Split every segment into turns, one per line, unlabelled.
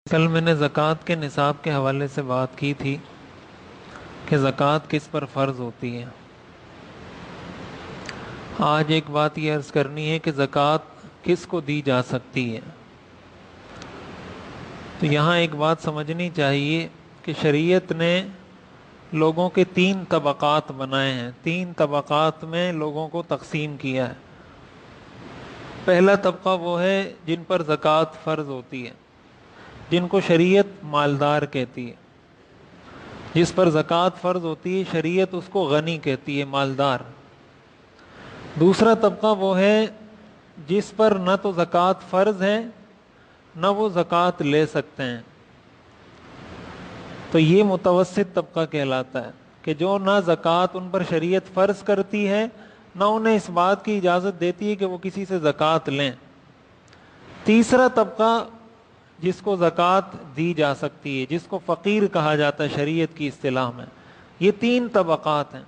کل میں نے زکوٰۃ کے نصاب کے حوالے سے بات کی تھی کہ زکوٰۃ کس پر فرض ہوتی ہے۔ آج ایک بات یہ عرض کرنی ہے کہ زکوٰۃ کس کو دی جا سکتی ہے۔ تو یہاں ایک بات سمجھنی چاہیے کہ شریعت نے لوگوں کے 3 طبقات بنائے ہیں، 3 طبقات میں لوگوں کو تقسیم کیا ہے۔ پہلا طبقہ وہ ہے جن پر زکوٰۃ فرض ہوتی ہے، جن کو شریعت مالدار کہتی ہے۔ جس پر زکوٰۃ فرض ہوتی ہے شریعت اس کو غنی کہتی ہے، مالدار۔ دوسرا طبقہ وہ ہے جس پر نہ تو زکوٰۃ فرض ہے نہ وہ زکوٰۃ لے سکتے ہیں، تو یہ متوسط طبقہ کہلاتا ہے کہ جو نہ زکوٰۃ ان پر شریعت فرض کرتی ہے نہ انہیں اس بات کی اجازت دیتی ہے کہ وہ کسی سے زکوٰۃ لیں۔ تیسرا طبقہ جس کو زکوٰۃ دی جا سکتی ہے، جس کو فقیر کہا جاتا ہے شریعت کی اصطلاح میں۔ یہ 3 طبقات ہیں،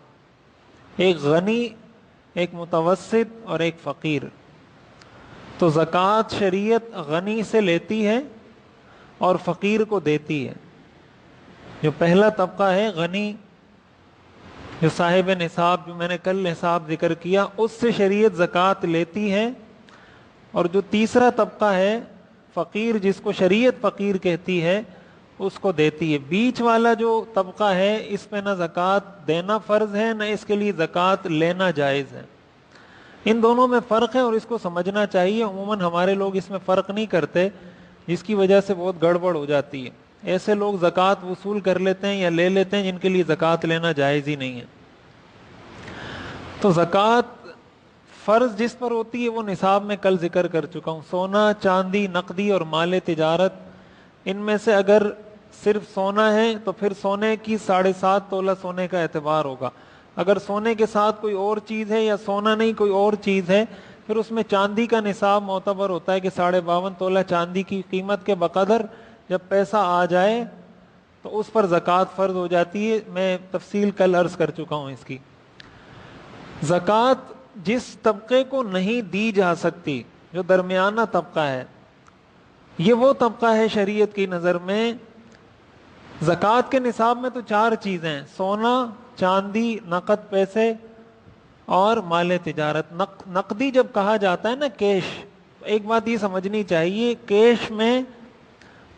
ایک غنی، ایک متوسط اور ایک فقیر۔ تو زکوٰۃ شریعت غنی سے لیتی ہے اور فقیر کو دیتی ہے۔ جو پہلا طبقہ ہے غنی، جو صاحب نصاب، جو میں نے کل نصاب ذکر کیا، اس سے شریعت زکوٰۃ لیتی ہے۔ اور جو تیسرا طبقہ ہے فقیر، جس کو شریعت فقیر کہتی ہے، اس کو دیتی ہے۔ بیچ والا جو طبقہ ہے اس پہ نہ زکوٰۃ دینا فرض ہے نہ اس کے لیے زکوٰۃ لینا جائز ہے۔ ان دونوں میں فرق ہے اور اس کو سمجھنا چاہیے۔ عموماً ہمارے لوگ اس میں فرق نہیں کرتے، جس کی وجہ سے بہت گڑبڑ ہو جاتی ہے۔ ایسے لوگ زکوٰۃ وصول کر لیتے ہیں یا لے لیتے ہیں جن کے لیے زکوٰۃ لینا جائز ہی نہیں ہے۔ تو زکوٰۃ فرض جس پر ہوتی ہے وہ نصاب میں کل ذکر کر چکا ہوں۔ سونا، چاندی، نقدی اور مال تجارت، ان میں سے اگر صرف سونا ہے تو پھر سونے کی 7.5 تولہ سونے کا اعتبار ہوگا۔ اگر سونے کے ساتھ کوئی اور چیز ہے یا سونا نہیں کوئی اور چیز ہے، پھر اس میں چاندی کا نصاب معتبر ہوتا ہے کہ 52.5 تولہ چاندی کی قیمت کے بقدر جب پیسہ آ جائے تو اس پر زکوٰۃ فرض ہو جاتی ہے۔ میں تفصیل کل عرض کر چکا ہوں اس کی۔ زکوٰۃ جس طبقے کو نہیں دی جا سکتی، جو درمیانہ طبقہ ہے، یہ وہ طبقہ ہے شریعت کی نظر میں۔ زکوٰۃ کے نصاب میں تو 4 چیزیں ہیں: سونا، چاندی، نقد پیسے اور مال تجارت۔ نقدی جب کہا جاتا ہے نا، کیش، ایک بات یہ سمجھنی چاہیے، کیش میں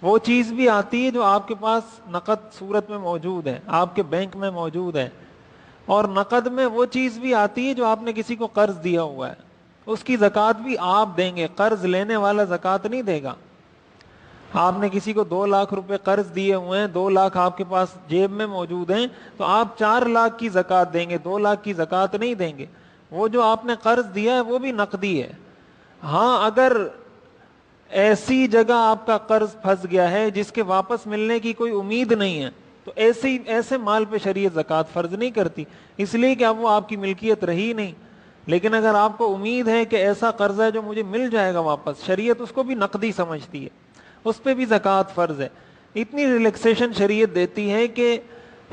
وہ چیز بھی آتی ہے جو آپ کے پاس نقد صورت میں موجود ہے، آپ کے بینک میں موجود ہے، اور نقد میں وہ چیز بھی آتی ہے جو آپ نے کسی کو قرض دیا ہوا ہے، اس کی زکوٰۃ بھی آپ دیں گے۔ قرض لینے والا زکوٰۃ نہیں دے گا۔ آپ نے کسی کو 2 لاکھ روپے قرض دیے ہوئے ہیں، 2 لاکھ آپ کے پاس جیب میں موجود ہیں، تو آپ 4 لاکھ کی زکوٰۃ دیں گے، 2 لاکھ کی زکوٰۃ نہیں دیں گے۔ وہ جو آپ نے قرض دیا ہے وہ بھی نقدی ہے۔ ہاں، اگر ایسی جگہ آپ کا قرض پھنس گیا ہے جس کے واپس ملنے کی کوئی امید نہیں ہے، تو ایسے مال پہ شریعت زکوٰۃ فرض نہیں کرتی، اس لیے کہ اب وہ آپ کی ملکیت رہی نہیں۔ لیکن اگر آپ کو امید ہے کہ ایسا قرض ہے جو مجھے مل جائے گا واپس، شریعت اس کو بھی نقدی سمجھتی ہے، اس پہ بھی زکوٰۃ فرض ہے۔ اتنی ریلیکسیشن شریعت دیتی ہے کہ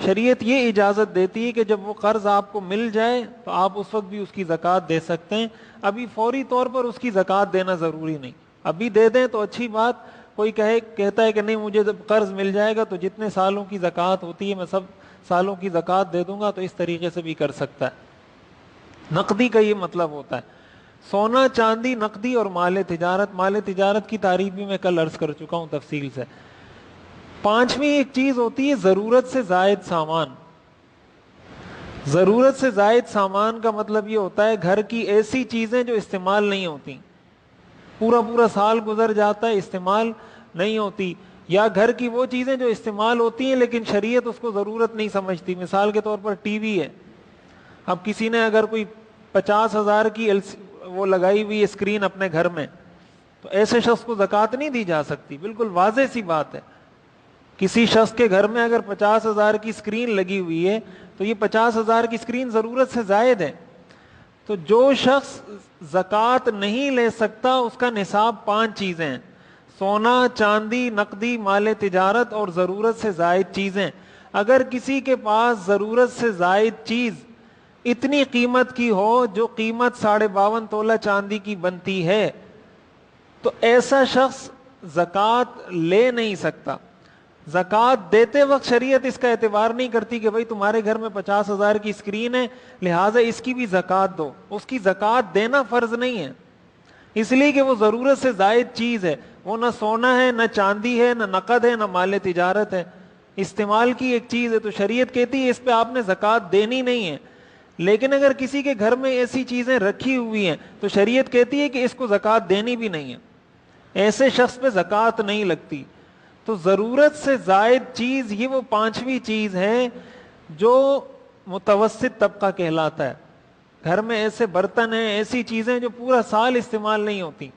شریعت یہ اجازت دیتی ہے کہ جب وہ قرض آپ کو مل جائے تو آپ اس وقت بھی اس کی زکوٰۃ دے سکتے ہیں۔ ابھی فوری طور پر اس کی زکوٰۃ دینا ضروری نہیں، ابھی دے دیں تو اچھی بات۔ کوئی کہتا ہے کہ نہیں، مجھے جب قرض مل جائے گا تو جتنے سالوں کی زکوٰۃ ہوتی ہے میں سب سالوں کی زکوٰۃ دے دوں گا، تو اس طریقے سے بھی کر سکتا ہے۔ نقدی کا یہ مطلب ہوتا ہے۔ سونا، چاندی، نقدی اور مال تجارت۔ مال تجارت کی تعریف بھی میں کل عرض کر چکا ہوں تفصیل سے۔ 5ویں ایک چیز ہوتی ہے ضرورت سے زائد سامان۔ ضرورت سے زائد سامان کا مطلب یہ ہوتا ہے گھر کی ایسی چیزیں جو استعمال نہیں ہوتی، پورا سال گزر جاتا ہے استعمال نہیں ہوتی، یا گھر کی وہ چیزیں جو استعمال ہوتی ہیں لیکن شریعت اس کو ضرورت نہیں سمجھتی۔ مثال کے طور پر ٹی وی ہے، اب کسی نے اگر کوئی 50,000 کی وہ لگائی ہوئی اسکرین اپنے گھر میں، تو ایسے شخص کو زکوٰۃ نہیں دی جا سکتی، بالکل واضح سی بات ہے۔ کسی شخص کے گھر میں اگر 50,000 کی اسکرین لگی ہوئی ہے تو یہ 50,000 کی اسکرین ضرورت سے زائد ہے۔ تو جو شخص زکوٰۃ نہیں لے سکتا اس کا نصاب 5 چیزیں ہیں: سونا، چاندی، نقدی، مال تجارت اور ضرورت سے زائد چیزیں۔ اگر کسی کے پاس ضرورت سے زائد چیز اتنی قیمت کی ہو جو قیمت 52.5 تولہ چاندی کی بنتی ہے، تو ایسا شخص زکوٰۃ لے نہیں سکتا. زکوٰۃ دیتے وقت شریعت اس کا اعتبار نہیں کرتی کہ بھائی تمہارے گھر میں 50,000 کی اسکرین ہے لہٰذا اس کی بھی زکوٰۃ دو. اس کی زکوٰۃ دینا فرض نہیں ہے، اس لیے کہ وہ ضرورت سے زائد چیز ہے. وہ نہ سونا ہے، نہ چاندی ہے، نہ نقد ہے، نہ مال تجارت ہے، استعمال کی ایک چیز ہے. تو شریعت کہتی ہے اس پہ آپ نے زکوٰۃ دینی نہیں ہے. لیکن اگر کسی کے گھر میں ایسی چیزیں رکھی ہوئی ہیں تو شریعت کہتی ہے کہ اس کو زکوٰۃ دینی بھی نہیں ہے، ایسے شخص پہ زکوٰۃ نہیں لگتی. تو ضرورت سے زائد چیز یہ وہ پانچویں چیز ہے جو متوسط طبقہ کہلاتا ہے. گھر میں ایسے برتن ہیں، ایسی چیزیں جو پورا سال استعمال نہیں ہوتی،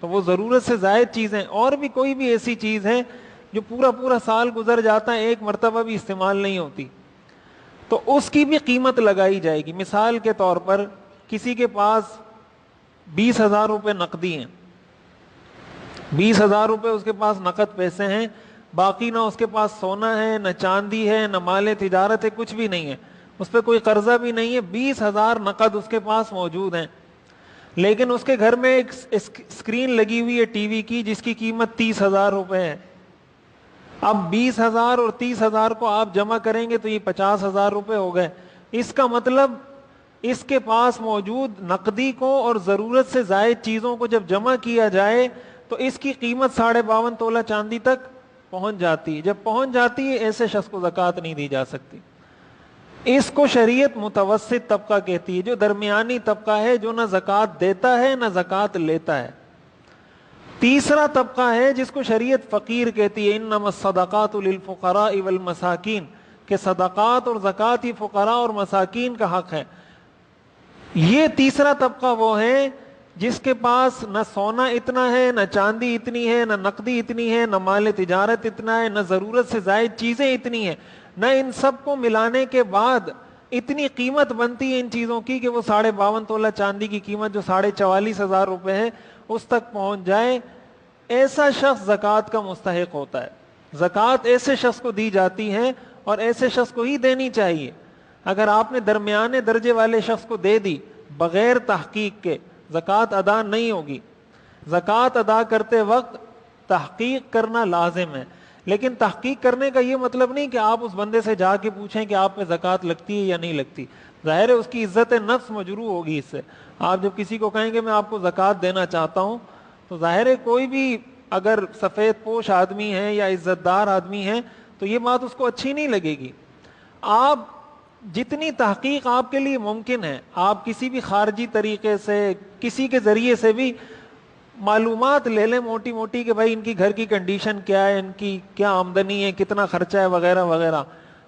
تو وہ ضرورت سے زائد چیزیں. اور بھی کوئی بھی ایسی چیز ہے جو پورا سال گزر جاتا ہے، ایک مرتبہ بھی استعمال نہیں ہوتی، تو اس کی بھی قیمت لگائی جائے گی. مثال کے طور پر کسی کے پاس 20,000 روپے نقدی ہیں، 20,000 روپے اس کے پاس نقد پیسے ہیں، باقی نہ اس کے پاس سونا ہے، نہ چاندی ہے، نہ مال تجارت ہے، کچھ بھی نہیں ہے، اس پہ کوئی قرضہ بھی نہیں ہے. 20,000 نقد اس کے پاس موجود ہیں، لیکن اس کے گھر میں ایک اسکرین لگی ہوئی ہے ٹی وی کی جس کی قیمت 30,000 روپے ہے. اب 20,000 اور 30,000 کو آپ جمع کریں گے تو یہ 50,000 روپے ہو گئے. اس کا مطلب اس کے پاس موجود نقدی کو اور ضرورت سے زائد چیزوں کو جب جمع کیا جائے تو اس کی قیمت 52.5 تولہ چاندی تک پہنچ جاتی ہے. جب پہنچ جاتی ہے ایسے شخص کو زکوٰۃ نہیں دی جا سکتی. اس کو شریعت متوسط طبقہ کہتی ہے، جو درمیانی طبقہ ہے، جو نہ زکوٰۃ دیتا ہے نہ زکوٰۃ لیتا ہے. تیسرا طبقہ ہے جس کو شریعت فقیر کہتی ہے، انما الصدقات للفقراء والمساکین، کہ صدقات اور زکوٰۃ ہی فقراء اور مساکین کا حق ہے. یہ تیسرا طبقہ وہ ہے جس کے پاس نہ سونا اتنا ہے، نہ چاندی اتنی ہے، نہ نقدی اتنی ہے، نہ مال تجارت اتنا ہے، نہ ضرورت سے زائد چیزیں اتنی ہیں، نہ ان سب کو ملانے کے بعد اتنی قیمت بنتی ہے ان چیزوں کی کہ وہ 52.5 تولہ چاندی کی قیمت جو 44,000 روپے ہے اس تک پہنچ جائے. ایسا شخص زکوٰۃ کا مستحق ہوتا ہے. زکوٰۃ ایسے شخص کو دی جاتی ہے اور ایسے شخص کو ہی دینی چاہیے. اگر آپ نے درمیانے درجے والے شخص کو دے دی بغیر تحقیق کے، زکوٰۃ ادا نہیں ہوگی. زکوٰۃ ادا کرتے وقت تحقیق کرنا لازم ہے، لیکن تحقیق کرنے کا یہ مطلب نہیں کہ آپ اس بندے سے جا کے پوچھیں کہ آپ پہ زکوٰۃ لگتی ہے یا نہیں لگتی. ظاہر ہے اس کی عزت نفس مجروح ہوگی اس سے. آپ جب کسی کو کہیں گے میں آپ کو زکوٰۃ دینا چاہتا ہوں تو ظاہر ہے کوئی بھی اگر سفید پوش آدمی ہے یا عزت دار آدمی ہے تو یہ بات اس کو اچھی نہیں لگے گی. آپ جتنی تحقیق آپ کے لیے ممکن ہے، آپ کسی بھی خارجی طریقے سے، کسی کے ذریعے سے بھی معلومات لے لیں موٹی موٹی کہ بھائی ان کی گھر کی کنڈیشن کیا ہے، ان کی کیا آمدنی ہے، کتنا خرچہ ہے، وغیرہ وغیرہ.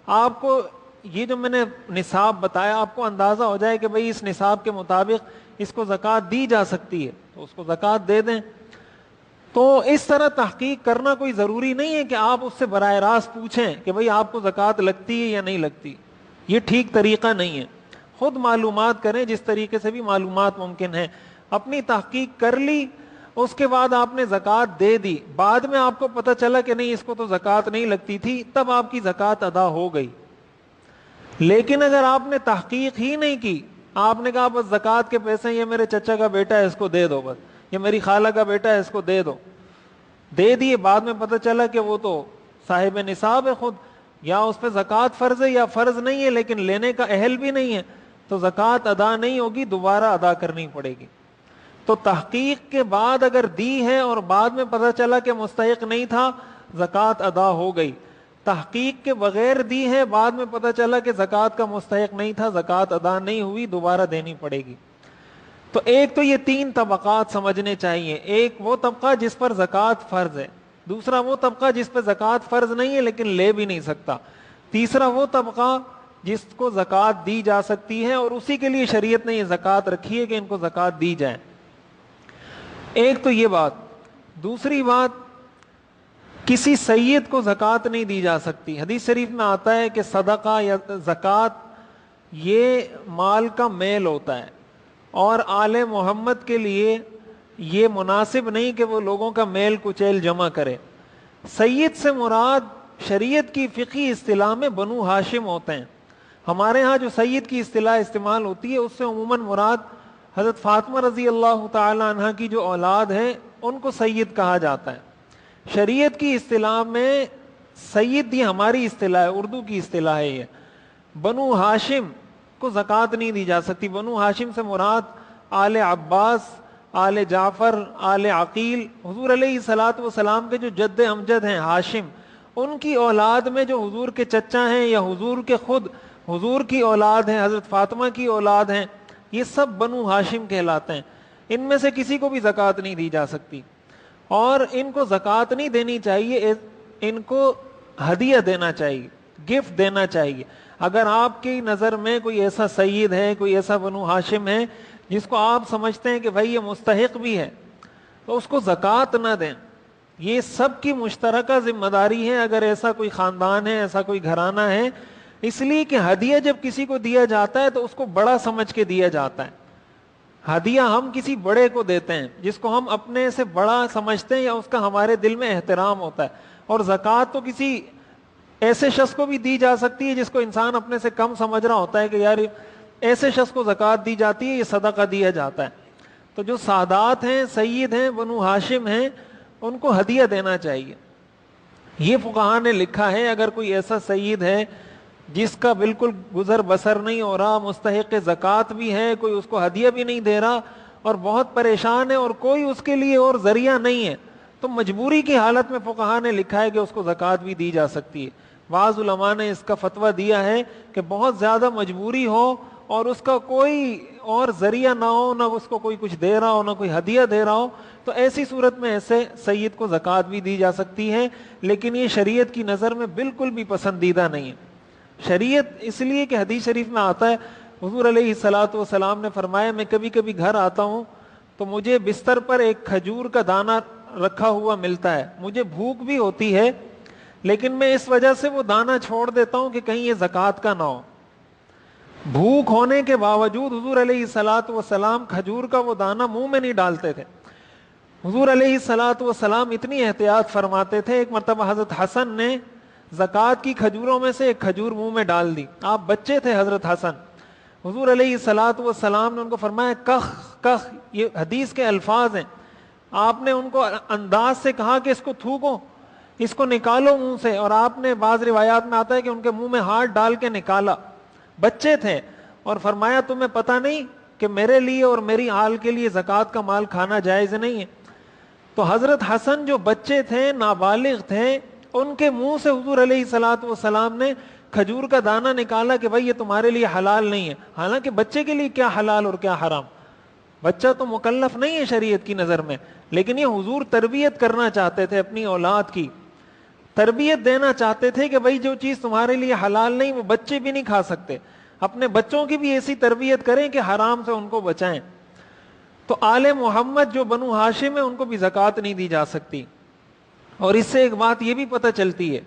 آپ کو یہ جو میں نے نصاب بتایا آپ کو اندازہ ہو جائے کہ بھائی اس نصاب کے مطابق اس کو زکوٰۃ دی جا سکتی ہے تو اس کو زکوٰۃ دے دیں. تو اس طرح تحقیق کرنا کوئی ضروری نہیں ہے کہ آپ اس سے براہ راست پوچھیں کہ بھئی آپ کو زکوٰۃ لگتی ہے یا نہیں لگتی. یہ ٹھیک طریقہ نہیں ہے. خود معلومات کریں جس طریقے سے بھی معلومات ممکن ہے. اپنی تحقیق کر لی، اس کے بعد آپ نے زکوٰۃ دے دی، بعد میں آپ کو پتہ چلا کہ نہیں اس کو تو زکوٰۃ نہیں لگتی تھی، تب آپ کی زکوٰۃ ادا ہو گئی. لیکن اگر آپ نے تحقیق ہی نہیں کی، آپ نے کہا بس زکوٰۃ کے پیسے یہ میرے چچا کا بیٹا ہے اس کو دے دو، بس یہ میری خالہ کا بیٹا ہے اس کو دے دو، دے دیے، بعد میں پتہ چلا کہ وہ تو صاحب نصاب ہے خود، یا اس پہ زکوٰۃ فرض ہے یا فرض نہیں ہے لیکن لینے کا اہل بھی نہیں ہے، تو زکوٰۃ ادا نہیں ہوگی، دوبارہ ادا کرنی پڑے گی. تو تحقیق کے بعد اگر دی ہے اور بعد میں پتہ چلا کہ مستحق نہیں تھا، زکوٰۃ ادا ہو گئی. تحقیق کے بغیر دی ہے، بعد میں پتہ چلا کہ زکوٰۃ کا مستحق نہیں تھا، زکوٰۃ ادا نہیں ہوئی، دوبارہ دینی پڑے گی. تو ایک تو یہ 3 طبقات سمجھنے چاہیے. ایک وہ طبقہ جس پر زکوٰۃ فرض ہے، دوسرا وہ طبقہ جس پہ زکوٰۃ فرض نہیں ہے لیکن لے بھی نہیں سکتا، تیسرا وہ طبقہ جس کو زکوٰۃ دی جا سکتی ہے اور اسی کے لیے شریعت نے یہ زکوٰۃ رکھی ہے کہ ان کو زکوٰۃ دی جائے. ایک تو یہ بات. دوسری بات، کسی سید کو زکوٰۃ نہیں دی جا سکتی. حدیث شریف میں آتا ہے کہ صدقہ یا زکوٰۃ یہ مال کا میل ہوتا ہے اور آل محمد کے لیے یہ مناسب نہیں کہ وہ لوگوں کا میل کچیل جمع کرے. سید سے مراد شریعت کی فقہی اصطلاح میں بنو ہاشم ہوتے ہیں. ہمارے ہاں جو سید کی اصطلاح استعمال ہوتی ہے اس سے عموماً مراد حضرت فاطمہ رضی اللہ تعالی عنہ کی جو اولاد ہے ان کو سید کہا جاتا ہے. شریعت کی اصطلاح میں سید یہ ہماری اصطلاح ہے، اردو کی اصطلاح ہے یہ. بنو ہاشم کو زکوٰۃ نہیں دی جا سکتی. بنو ہاشم سے مراد آل عباس، آل جعفر، آل عقیل، حضور علیہ الصلوۃ والسلام کے جو جد امجد ہیں ہاشم، ان کی اولاد میں جو حضور کے چچا ہیں یا حضور کے خود حضور کی اولاد ہیں، حضرت فاطمہ کی اولاد ہیں، یہ سب بنو ہاشم کہلاتے ہیں. ان میں سے کسی کو بھی زکوٰۃ نہیں دی جا سکتی، اور ان کو زکوٰۃ نہیں دینی چاہیے، ان کو ہدیہ دینا چاہیے، گفٹ دینا چاہیے. اگر آپ کی نظر میں کوئی ایسا سید ہے، کوئی ایسا بنو ہاشم ہے جس کو آپ سمجھتے ہیں کہ بھائی یہ مستحق بھی ہے، تو اس کو زکوٰۃ نہ دیں. یہ سب کی مشترکہ ذمہ داری ہے اگر ایسا کوئی خاندان ہے، ایسا کوئی گھرانہ ہے. اس لیے کہ ہدیہ جب کسی کو دیا جاتا ہے تو اس کو بڑا سمجھ کے دیا جاتا ہے. ہدیہ ہم کسی بڑے کو دیتے ہیں جس کو ہم اپنے سے بڑا سمجھتے ہیں یا اس کا ہمارے دل میں احترام ہوتا ہے. اور زکوٰۃ تو کسی ایسے شخص کو بھی دی جا سکتی ہے جس کو انسان اپنے سے کم سمجھ رہا ہوتا ہے کہ یار ایسے شخص کو زکوٰۃ دی جاتی ہے، یہ صدقہ دیا جاتا ہے. تو جو سادات ہیں، سید ہیں، بنو ہاشم ہیں، ان کو ہدیہ دینا چاہیے. یہ فقہاء نے لکھا ہے اگر کوئی ایسا سید ہے جس کا بالکل گزر بسر نہیں ہو رہا، مستحق زکوٰۃ بھی ہے، کوئی اس کو ہدیہ بھی نہیں دے رہا اور بہت پریشان ہے اور کوئی اس کے لیے اور ذریعہ نہیں ہے، تو مجبوری کی حالت میں فقہاء نے لکھا ہے کہ اس کو زکوٰۃ بھی دی جا سکتی ہے. بعض علماء نے اس کا فتویٰ دیا ہے کہ بہت زیادہ مجبوری ہو اور اس کا کوئی اور ذریعہ نہ ہو، نہ اس کو کوئی کچھ دے رہا ہو، نہ کوئی ہدیہ دے رہا ہو، تو ایسی صورت میں ایسے سید کو زکوٰۃ بھی دی جا سکتی ہے. لیکن یہ شریعت کی نظر میں بالکل بھی پسندیدہ نہیں ہے. شریعت اس لیے کہ حدیث شریف میں آتا ہے، حضور علیہ الصلوۃ والسلام نے فرمایا میں کبھی کبھی گھر آتا ہوں تو مجھے بستر پر ایک کھجور کا دانہ رکھا ہوا ملتا ہے، مجھے بھوک بھی ہوتی ہے لیکن میں اس وجہ سے وہ دانہ چھوڑ دیتا ہوں کہ کہیں یہ زکوٰۃ کا نہ ہو. بھوک ہونے کے باوجود حضور علیہ الصلوۃ والسلام کھجور کا وہ دانہ منہ میں نہیں ڈالتے تھے. حضور علیہ الصلوۃ والسلام اتنی احتیاط فرماتے تھے. ایک مرتبہ حضرت حسن نے زکوٰۃ کی کھجوروں میں سے ایک کھجور منہ میں ڈال دی. آپ بچے تھے حضرت حسن. حضور علیہ الصلوۃ والسلام نے ان کو فرمایا کخ کخ، یہ حدیث کے الفاظ ہیں. آپ نے ان کو انداز سے کہا کہ اس کو تھوکو، اس کو نکالو منہ سے، اور آپ نے بعض روایات میں آتا ہے کہ ان کے منہ میں ہاتھ ڈال کے نکالا. بچے تھے اور فرمایا تمہیں پتہ نہیں کہ میرے لیے اور میری آل کے لیے زکوٰۃ کا مال کھانا جائز نہیں ہے. تو حضرت حسن جو بچے تھے، نابالغ تھے، ان کے منہ سے حضور علیہ الصلوۃ والسلام نے کھجور کا دانہ نکالا کہ بھائی یہ تمہارے لیے حلال نہیں ہے. حالانکہ بچے کے لیے کیا حلال اور کیا حرام، بچہ تو مکلف نہیں ہے شریعت کی نظر میں، لیکن یہ حضور تربیت کرنا چاہتے تھے، اپنی اولاد کی تربیت دینا چاہتے تھے کہ بھائی جو چیز تمہارے لیے حلال نہیں وہ بچے بھی نہیں کھا سکتے. اپنے بچوں کی بھی ایسی تربیت کریں کہ حرام سے ان کو بچائیں. تو آل محمد جو بنو ہاشم ہے ان کو بھی زکوٰۃ نہیں دی جا سکتی. اور اس سے ایک بات یہ بھی پتہ چلتی ہے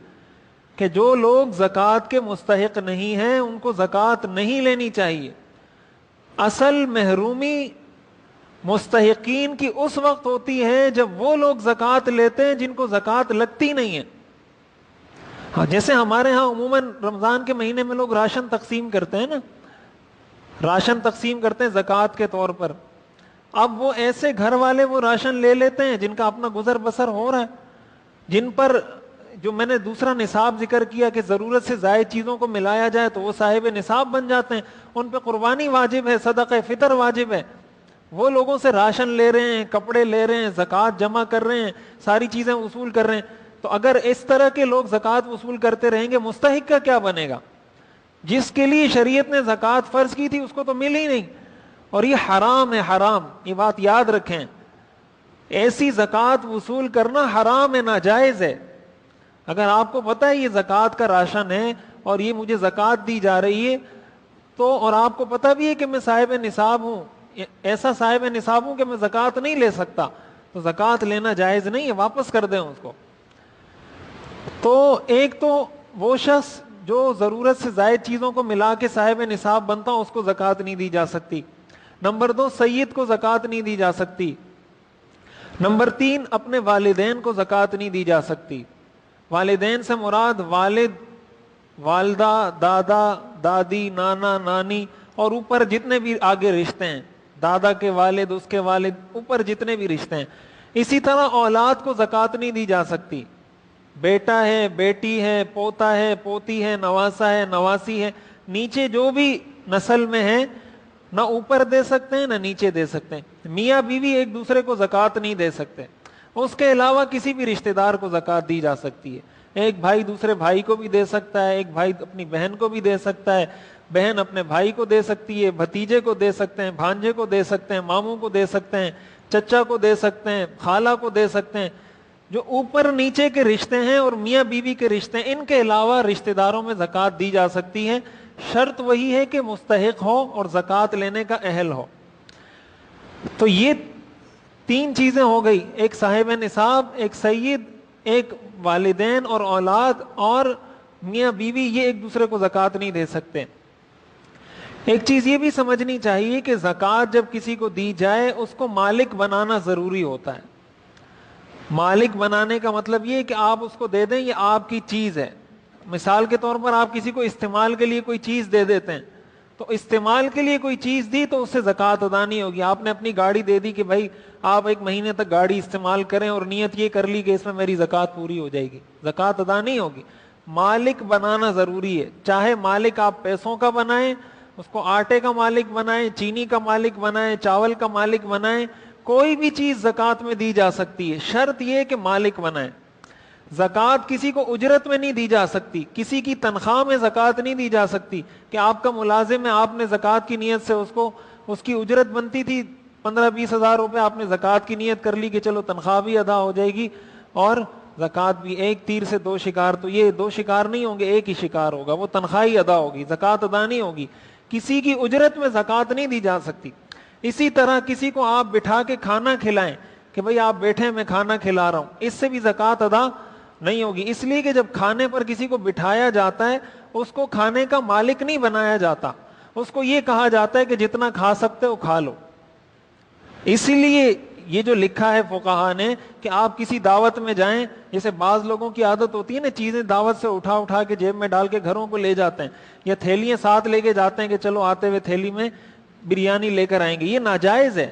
کہ جو لوگ زکوٰۃ کے مستحق نہیں ہیں ان کو زکوٰۃ نہیں لینی چاہیے. اصل محرومی مستحقین کی اس وقت ہوتی ہے جب وہ لوگ زکوٰۃ لیتے ہیں جن کو زکوٰۃ لگتی نہیں ہے. ہاں، جیسے ہمارے ہاں عموماً رمضان کے مہینے میں لوگ راشن تقسیم کرتے ہیں نا، راشن تقسیم کرتے ہیں زکوٰۃ کے طور پر. اب وہ ایسے گھر والے وہ راشن لے لیتے ہیں جن کا اپنا گزر بسر ہو رہا ہے، جن پر جو میں نے دوسرا نصاب ذکر کیا کہ ضرورت سے زائد چیزوں کو ملایا جائے تو وہ صاحب نصاب بن جاتے ہیں، ان پہ قربانی واجب ہے، صدقہ فطر واجب ہے. وہ لوگوں سے راشن لے رہے ہیں، کپڑے لے رہے ہیں، زکوٰۃ جمع کر رہے ہیں، ساری چیزیں وصول کر رہے ہیں. تو اگر اس طرح کے لوگ زکوٰۃ وصول کرتے رہیں گے، مستحق کا کیا بنے گا؟ جس کے لیے شریعت نے زکوٰۃ فرض کی تھی اس کو تو مل ہی نہیں. اور یہ حرام ہے، حرام، یہ بات یاد رکھیں. ایسی زکوٰۃ وصول کرنا حرام ہے، ناجائز ہے. اگر آپ کو پتہ ہے یہ زکوٰۃ کا راشن ہے اور یہ مجھے زکوٰۃ دی جا رہی ہے تو، اور آپ کو پتہ بھی ہے کہ میں صاحب نصاب ہوں، ایسا صاحب نصاب ہوں کہ میں زکوٰۃ نہیں لے سکتا، تو زکوٰۃ لینا جائز نہیں ہے، واپس کر دیں اس کو. تو ایک تو وہ شخص جو ضرورت سے زائد چیزوں کو ملا کے صاحب نصاب بنتا اس کو زکوٰۃ نہیں دی جا سکتی. نمبر 2، سید کو زکوٰۃ نہیں دی جا سکتی. نمبر 3، اپنے والدین کو زکوٰۃ نہیں دی جا سکتی. والدین سے مراد والد، والدہ، دادا، دادی، نانا، نانی، اور اوپر جتنے بھی آگے رشتے ہیں، دادا کے والد، اس کے والد، اوپر جتنے بھی رشتے ہیں، اسی طرح اولاد کو زکوٰۃ نہیں دی جا سکتی. بیٹا ہے، بیٹی ہے، پوتا ہے، پوتی ہے، نواسا ہے، نواسی ہے، نیچے جو بھی نسل میں ہے، نہ اوپر دے سکتے ہیں نہ نیچے دے سکتے ہیں. میاں بیوی ایک دوسرے کو زکوٰۃ نہیں دے سکتے. اس کے علاوہ کسی بھی رشتہ دار کو زکوٰۃ دی جا سکتی ہے. ایک بھائی دوسرے بھائی کو بھی دے سکتا ہے، ایک بھائی اپنی بہن کو بھی دے سکتا ہے، بہن اپنے بھائی کو دے سکتی ہے، بھتیجے کو دے سکتے ہیں، بھانجے کو دے سکتے ہیں، ماموں کو دے سکتے ہیں، چچا کو دے سکتے ہیں، خالہ کو دے سکتے ہیں. جو اوپر نیچے کے رشتے ہیں اور میاں بیوی کے رشتے ہیں، ان کے علاوہ رشتہ داروں میں زکوٰۃ دی جا سکتی ہے. شرط وہی ہے کہ مستحق ہو اور زکوٰۃ لینے کا اہل ہو. تو یہ 3 چیزیں ہو گئی، ایک صاحب نصاب، ایک سید، ایک والدین اور اولاد، اور میاں بیوی یہ ایک دوسرے کو زکوٰۃ نہیں دے سکتے. ایک چیز یہ بھی سمجھنی چاہیے کہ زکوٰۃ جب کسی کو دی جائے اس کو مالک بنانا ضروری ہوتا ہے. مالک بنانے کا مطلب یہ کہ آپ اس کو دے دیں، یہ آپ کی چیز ہے. مثال کے طور پر آپ کسی کو استعمال کے لیے کوئی چیز دے دیتے ہیں، تو استعمال کے لیے کوئی چیز دی تو اس سے زکوٰۃ ادا نہیں ہوگی. آپ نے اپنی گاڑی دے دی کہ بھائی آپ 1 مہینے تک گاڑی استعمال کریں اور نیت یہ کر لی کہ اس میں میری زکوٰۃ پوری ہو جائے گی، زکوٰۃ ادا نہیں ہوگی. مالک بنانا ضروری ہے. چاہے مالک آپ پیسوں کا بنائیں، اس کو آٹے کا مالک بنائیں، چینی کا مالک بنائیں، چاول کا مالک بنائیں، کوئی بھی چیز زکوٰۃ میں دی جا سکتی ہے. شرط یہ کہ مالک بنائیں. زکوٰۃ کسی کو اجرت میں نہیں دی جا سکتی، کسی کی تنخواہ میں زکوٰۃ نہیں دی جا سکتی کہ آپ کا ملازم ہے، آپ نے زکوٰۃ کی نیت سے اس کی اجرت بنتی تھی 15-20 ہزار روپے، آپ نے زکوٰۃ کی نیت کر لی کہ چلو تنخواہ بھی ادا ہو جائے گی اور زکوٰۃ بھی. ایک تیر سے 2 شکار، تو یہ 2 شکار نہیں ہوں گے، ایک ہی شکار ہوگا، وہ تنخواہ ہی ادا ہوگی، زکوٰۃ ادا نہیں ہوگی. کسی کی اجرت میں زکوٰۃ نہیں دی جا سکتی. اسی طرح کسی کو آپ بٹھا کے کھانا کھلائیں کہ بھئی آپ بیٹھے میں کھانا کھلا رہا ہوں، اس سے بھی زکوٰۃ ادا نہیں ہوگی. اس لیے کہ جب کھانے پر کسی کو بٹھایا جاتا ہے اس کو کھانے کا مالک نہیں بنایا جاتا، اس کو یہ کہا جاتا ہے کہ جتنا کھا سکتے ہو کھا لو. اسی لیے یہ جو لکھا ہے فقہاء نے کہ آپ کسی دعوت میں جائیں، جیسے بعض لوگوں کی عادت ہوتی ہے نا، چیزیں دعوت سے اٹھا کے جیب میں ڈال کے گھروں کو لے جاتے ہیں، یا تھیلیاں ساتھ لے کے جاتے ہیں کہ چلو آتے ہوئے تھیلی میں بریانی لے کر آئیں گے. یہ ناجائز ہے،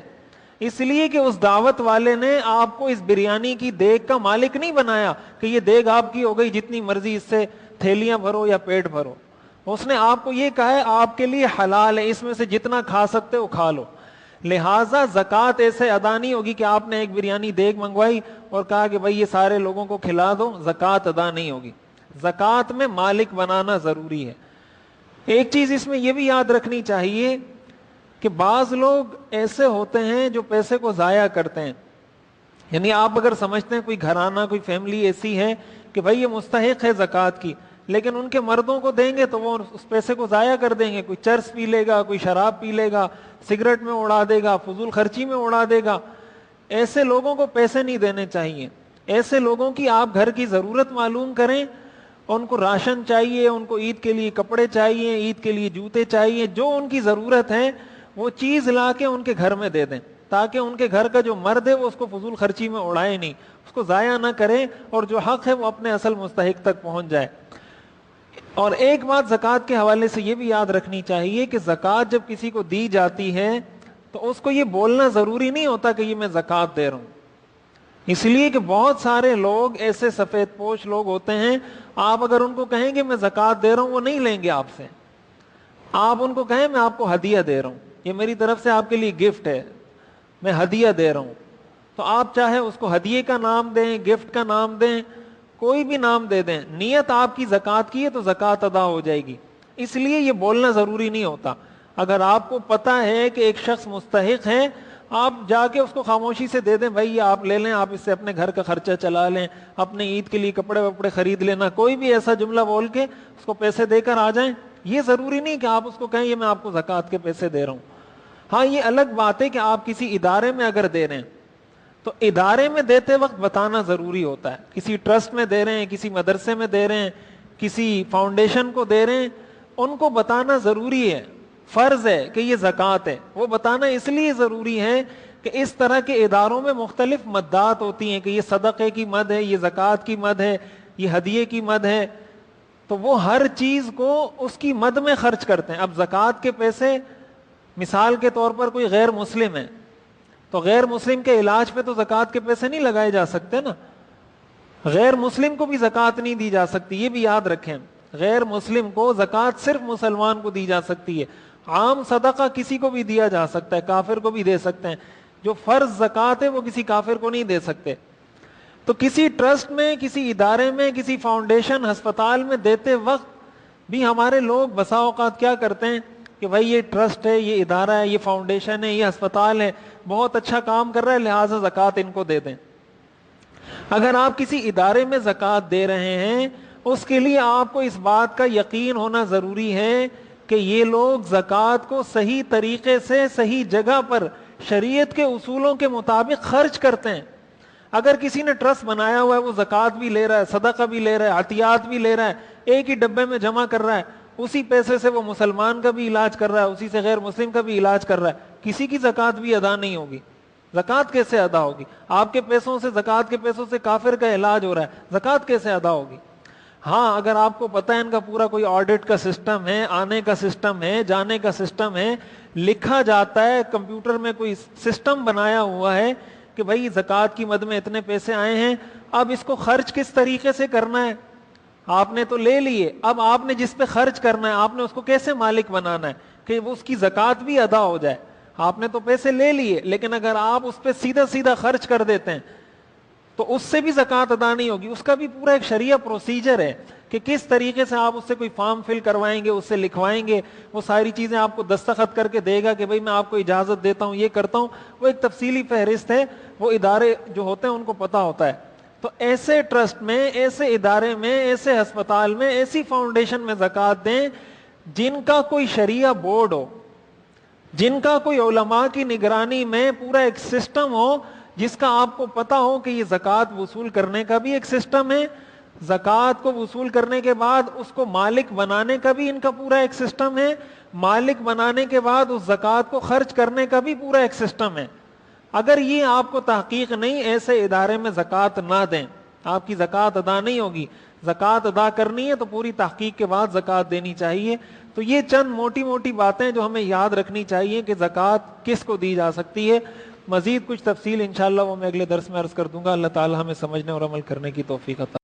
اس لیے کہ اس دعوت والے نے آپ کو اس بریانی کی دیگ کا مالک نہیں بنایا کہ یہ دیگ آپ کی ہو گئی، جتنی مرضی اس سے تھیلیاں بھرو یا پیٹ بھرو. اس نے آپ کو یہ کہا ہے آپ کے لیے حلال ہے، اس میں سے جتنا کھا سکتے ہو کھا لو. لہٰذا زکوٰۃ ایسے ادا نہیں ہوگی کہ آپ نے ایک بریانی دیگ منگوائی اور کہا کہ بھائی یہ سارے لوگوں کو کھلا دو، زکوٰۃ ادا نہیں ہوگی. زکوٰۃ میں مالک بنانا ضروری ہے. ایک چیز اس میں یہ بھی یاد رکھنی چاہیے کہ بعض لوگ ایسے ہوتے ہیں جو پیسے کو ضائع کرتے ہیں. یعنی آپ اگر سمجھتے ہیں کوئی گھرانہ، کوئی فیملی ایسی ہے کہ بھائی یہ مستحق ہے زکوٰۃ کی، لیکن ان کے مردوں کو دیں گے تو وہ اس پیسے کو ضائع کر دیں گے. کوئی چرس پی لے گا، کوئی شراب پی لے گا، سگریٹ میں اڑا دے گا، فضول خرچی میں اڑا دے گا. ایسے لوگوں کو پیسے نہیں دینے چاہیے. ایسے لوگوں کی آپ گھر کی ضرورت معلوم کریں، ان کو راشن چاہیے، ان کو عید کے لیے کپڑے چاہیے، عید کے لیے جوتے چاہیے، جو ان کی ضرورت ہے وہ چیز لا کے ان کے گھر میں دے دیں، تاکہ ان کے گھر کا جو مرد ہے وہ اس کو فضول خرچی میں اڑائے نہیں، اس کو ضائع نہ کرے، اور جو حق ہے وہ اپنے اصل مستحق تک پہنچ جائے. اور ایک بات زکوٰۃ کے حوالے سے یہ بھی یاد رکھنی چاہیے کہ زکوٰۃ جب کسی کو دی جاتی ہے تو اس کو یہ بولنا ضروری نہیں ہوتا کہ یہ میں زکوٰۃ دے رہا ہوں. اس لیے کہ بہت سارے لوگ ایسے سفید پوش لوگ ہوتے ہیں، آپ اگر ان کو کہیں گے میں زکوٰۃ دے رہا ہوں، وہ نہیں لیں گے آپ سے. آپ ان کو کہیں میں آپ کو ہدیہ دے رہا ہوں، یہ میری طرف سے آپ کے لیے گفٹ ہے، میں ہدیہ دے رہا ہوں، تو آپ چاہے اس کو ہدیے کا نام دیں، گفٹ کا نام دیں، کوئی بھی نام دے دیں، نیت آپ کی زکوٰۃ کی ہے تو زکوٰۃ ادا ہو جائے گی. اس لیے یہ بولنا ضروری نہیں ہوتا. اگر آپ کو پتا ہے کہ ایک شخص مستحق ہے، آپ جا کے اس کو خاموشی سے دے دیں، بھائی یہ آپ لے لیں، آپ اس سے اپنے گھر کا خرچہ چلا لیں، اپنے عید کے لیے کپڑے وپڑے خرید لینا، کوئی بھی ایسا جملہ بول کے اس کو پیسے دے کر آ جائیں. یہ ضروری نہیں کہ آپ اس کو کہیں یہ میں آپ کو زکوٰۃ کے پیسے دے رہا ہوں. ہاں یہ الگ بات ہے کہ آپ کسی ادارے میں اگر دے رہے ہیں تو ادارے میں دیتے وقت بتانا ضروری ہوتا ہے. کسی ٹرسٹ میں دے رہے ہیں، کسی مدرسے میں دے رہے ہیں، کسی فاؤنڈیشن کو دے رہے ہیں، ان کو بتانا ضروری ہے، فرض ہے کہ یہ زکوٰۃ ہے. وہ بتانا اس لیے ضروری ہے کہ اس طرح کے اداروں میں مختلف مدات ہوتی ہیں کہ یہ صدقے کی مد ہے، یہ زکوٰۃ کی مد ہے، یہ ہدیے کی مد ہے، تو وہ ہر چیز کو اس کی مد میں خرچ کرتے ہیں. اب زکوٰۃ کے پیسے، مثال کے طور پر کوئی غیر مسلم ہے، تو غیر مسلم کے علاج پہ تو زکوٰۃ کے پیسے نہیں لگائے جا سکتے نا. غیر مسلم کو بھی زکوٰۃ نہیں دی جا سکتی, یہ بھی یاد رکھیں. غیر مسلم کو زکوٰۃ صرف مسلمان کو دی جا سکتی ہے. عام صدقہ کسی کو بھی دیا جا سکتا ہے, کافر کو بھی دے سکتے ہیں. جو فرض زکوٰۃ ہے وہ کسی کافر کو نہیں دے سکتے. تو کسی ٹرسٹ میں, کسی ادارے میں, کسی فاؤنڈیشن, ہسپتال میں دیتے وقت بھی ہمارے لوگ بسا اوقات کیا کرتے ہیں کہ بھائی یہ ٹرسٹ ہے, یہ ادارہ ہے, یہ فاؤنڈیشن ہے, یہ ہسپتال ہے, بہت اچھا کام کر رہا ہے, لہٰذا زکوٰۃ ان کو دے دیں. اگر آپ کسی ادارے میں زکوٰۃ دے رہے ہیں, اس کے لیے آپ کو اس بات کا یقین ہونا ضروری ہے کہ یہ لوگ زکوٰۃ کو صحیح طریقے سے, صحیح جگہ پر, شریعت کے اصولوں کے مطابق خرچ کرتے ہیں. اگر کسی نے ٹرسٹ بنایا ہوا ہے, وہ زکوٰۃ بھی لے رہا ہے, صدقہ بھی لے رہا ہے, عطیات بھی لے رہا ہے, ایک ہی ڈبے میں جمع کر رہا ہے, اسی پیسے سے وہ مسلمان کا بھی علاج کر رہا ہے, اسی سے غیر مسلم کا بھی علاج کر رہا ہے, کسی کی زکوٰۃ بھی ادا نہیں ہوگی. زکوٰۃ کیسے ادا ہوگی؟ آپ کے پیسوں سے, زکوٰۃ کے پیسوں سے کافر کا علاج ہو رہا ہے, زکوٰۃ کیسے ادا ہوگی؟ ہاں, اگر آپ کو پتہ ہے ان کا پورا کوئی آڈٹ کا سسٹم ہے, آنے کا سسٹم ہے, جانے کا سسٹم ہے, لکھا جاتا ہے, کمپیوٹر میں کوئی سسٹم بنایا ہوا ہے کہ بھائی زکوٰۃ کی مد میں اتنے پیسے آئے ہیں, اب اس کو خرچ کس طریقے سے کرنا ہے, آپ نے تو لے لیے, اب آپ نے جس پہ خرچ کرنا ہے آپ نے اس کو کیسے مالک بنانا ہے کہ وہ اس کی زکوٰۃ بھی ادا ہو جائے. آپ نے تو پیسے لے لیے, لیکن اگر آپ اس پہ سیدھا سیدھا خرچ کر دیتے ہیں تو اس سے بھی زکوٰۃ ادا نہیں ہوگی. اس کا بھی پورا ایک شرعیہ پروسیجر ہے کہ کس طریقے سے آپ اس سے کوئی فارم فل کروائیں گے, اس سے لکھوائیں گے, وہ ساری چیزیں آپ کو دستخط کر کے دے گا کہ بھئی میں آپ کو اجازت دیتا ہوں, یہ کرتا ہوں. وہ ایک تفصیلی فہرست ہے, وہ ادارے جو ہوتے ہیں ان کو پتہ ہوتا ہے. تو ایسے ٹرسٹ میں, ایسے ادارے میں, ایسے ہسپتال میں, ایسی فاؤنڈیشن میں زکوٰۃ دیں جن کا کوئی شرعیہ بورڈ ہو, جن کا کوئی علماء کی نگرانی میں پورا ایک سسٹم ہو, جس کا آپ کو پتا ہو کہ یہ زکوٰۃ وصول کرنے کا بھی ایک سسٹم ہے, زکوٰۃ کو وصول کرنے کے بعد اس کو مالک بنانے کا بھی ان کا پورا ایک سسٹم ہے, مالک بنانے کے بعد اس زکوٰۃ کو خرچ کرنے کا بھی پورا ایک سسٹم ہے. اگر یہ آپ کو تحقیق نہیں, ایسے ادارے میں زکوٰۃ نہ دیں, آپ کی زکوٰۃ ادا نہیں ہوگی. زکوٰۃ ادا کرنی ہے تو پوری تحقیق کے بعد زکوٰۃ دینی چاہیے. تو یہ چند موٹی موٹی باتیں جو ہمیں یاد رکھنی چاہیے کہ زکوٰۃ کس کو دی جا سکتی ہے. مزید کچھ تفصیل انشاءاللہ وہ میں اگلے درس میں عرض کر دوں گا. اللہ تعالی ہمیں سمجھنے اور عمل کرنے کی توفیق عطا